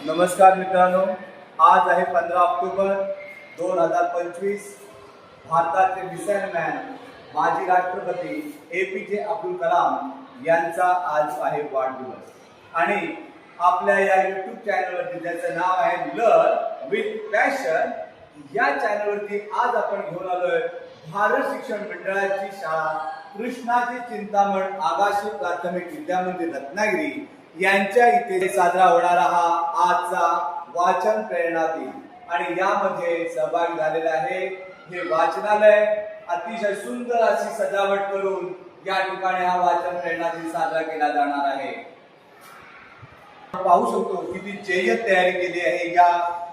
नमस्कार मित्रांनो, आज आहे 15 ऑक्टोबर 2025. भारताचे मिसाईल मॅन माजी राष्ट्रपती APJ अब्दुल कलाम यांचा आज आहे वाढदिवस आणि आपल्या या YouTube चॅनलवरती ज्याचं नाव आहे लर्न विथ पॅशन या चॅनलवरती आज आपण घेऊन आलोय भारत शिक्षण मंडळाची शाळा कृष्णाजी चिंतामण आगाशी प्राथमिक विद्यामंदिर रत्नागिरी यांच्या इथे साजरा होणारा हा आजचा वाचन प्रेरणा दिन आणि यामध्ये सहभागी झालेले आहे हे वाचनालय. अतिशय सुंदर अशी सजावट करून या ठिकाणी हा वाचन प्रेरणा दिन साजरा केला जाणार आहे. पाहू शकतो किती जय्यत तयारी केली आहे या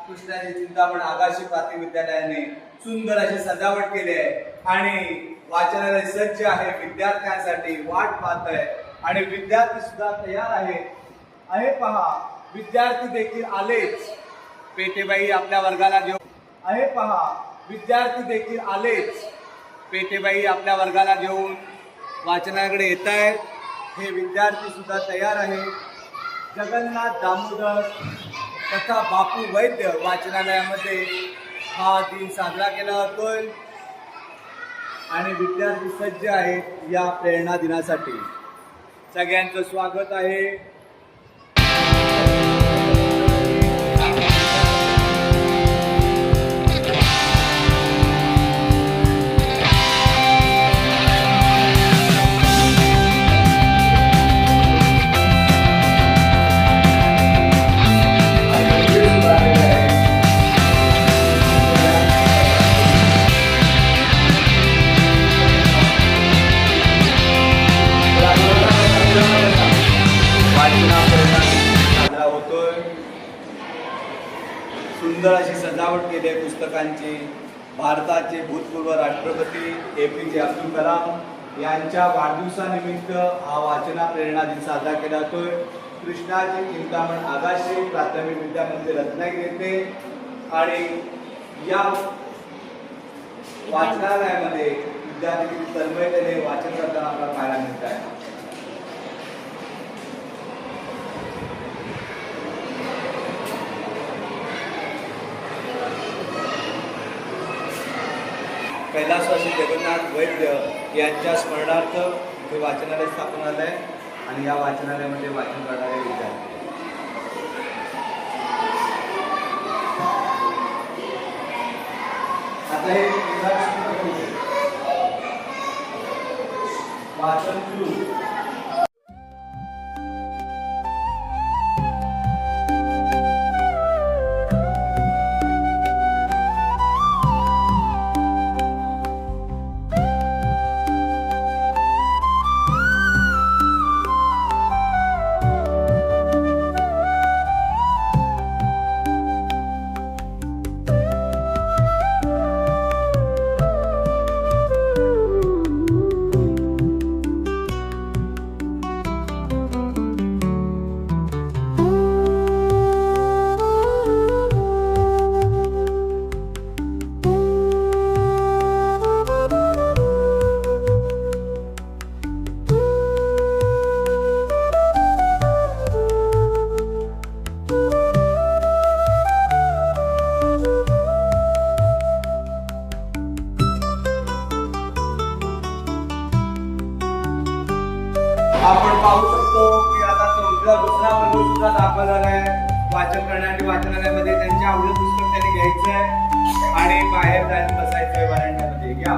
कृष्णाजी चिंतामण आगाशी प्राथमिक विद्यालयाने. सुंदर अशी सजावट केली आहे आणि वाचनालय सज्ज आहे, विद्यार्थ्यांसाठी वाट पाहत आहे आणि विद्यार्थी सुद्धा तयार आहे पहा. विद्यार्थी देखील आलेच, पेटेबाई आपल्या वर्गाला घेऊन आहे पहा. विद्यार्थी देखील आलेच, पेटेबाई आपल्या वर्गाला घेऊन वाचनालयाकडे येत आहेत. हे विद्यार्थी सुद्धा तयार आहे. जगन्नाथ दामोदर तथा बापू वैद्य वाचनालयामध्ये हा दिन साजरा केला जातोय आणि विद्यार्थी सज्ज आहेत या प्रेरणा दिनासाठी. सगळ्यांचं स्वागत आहे. साजरा होतोय. सुंदर अशी सजावट केली आहे पुस्तकांची. भारताचे भूतपूर्व राष्ट्रपती APJ अब्दुल कलाम यांच्या वाढदिवसानिमित्त हा वाचना प्रेरणा दिन साजरा केला जातोय. कृष्णाजी चिंतामण आगाशी प्राथमिक विद्यामंदिर रत्नागिरी येथे आणि या वाचनालयामध्ये विद्यार्थी किती तन्मयतेने वाचन करताना आपल्याला पाहायला मिळत आहे. कैलासवासी जगन्नाथ वैद्य यांच्या स्मरणार्थ हे वाचनालय स्थापन झालं आहे आणि या वाचनालयामध्ये वाचन करणारे विद्यार्थी. आता हे वाचन सुरू. आपण पाहू शकतो की आता दुसरा बंधू सुद्धा दाखल झालाय. वाचन करण्यासाठी वाचनालयामध्ये त्यांच्या आवडीचं पुस्तक त्यांनी घ्यायचंय आणि बाहेर जायला बसायचंय वरांड्यामध्ये. या